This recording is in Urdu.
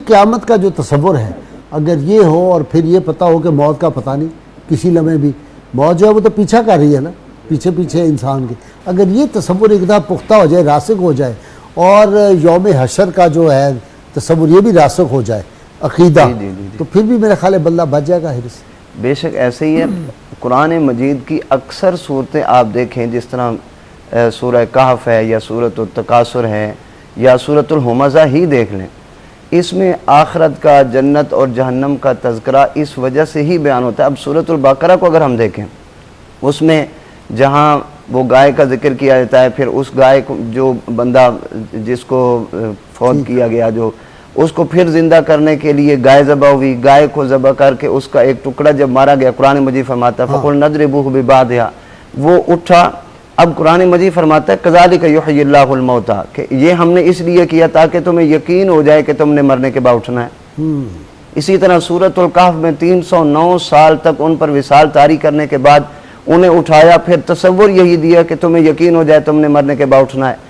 قیامت کا جو تصور ہے اگر یہ ہو اور پھر یہ پتہ ہو کہ موت کا پتہ نہیں کسی لمحے بھی، موت جو ہے وہ تو پیچھا کر رہی ہے نا، پیچھے پیچھے انسان کے، اگر یہ تصور ایک دفعہ پختہ ہو جائے، راسخ ہو جائے، اور یوم حشر کا جو ہے تصور یہ بھی راسخ ہو جائے عقیدہ، تو پھر بھی میرا خیال ہے بندہ بچ جائے گا حرص۔ بے شک ایسے ہی ہے۔ قرآن مجید کی اکثر صورتیں آپ دیکھیں، جس طرح سورہ کہف ہے یا سورۃ التکاثر ہے یا سورۃ الہمزہ ہی دیکھ لیں، اس میں آخرت کا، جنت اور جہنم کا تذکرہ اس وجہ سے ہی بیان ہوتا ہے۔ اب سورۃ البقرہ کو اگر ہم دیکھیں، اس میں جہاں وہ گائے کا ذکر کیا جاتا ہے، پھر اس گائے کو جو بندہ جس کو فوت کیا گیا، جو اس کو پھر زندہ کرنے کے لیے گائے ذبح ہوئی، گائے کو ذبح کر کے اس کا ایک ٹکڑا جب مارا گیا، قرآن مجید فرماتا ہے فَقُلْ نَضْرِبُوهُ بِبَعْضِهَا، وہ اٹھا۔ اب قرآن مجید فرماتا ہے كَذَلِكَ يُحْيِي اللَّهُ الْمَوْتَى، کہ یہ ہم نے اس لیے کیا تاکہ تمہیں یقین ہو جائے کہ تم نے مرنے کے بعد اٹھنا ہے۔ اسی طرح سورۃ الکہف میں 309 سال تک ان پر وصال طاری کرنے کے بعد انہیں اٹھایا، پھر تصور یہی دیا کہ تمہیں یقین ہو جائے تم نے مرنے کے بعد اٹھنا ہے۔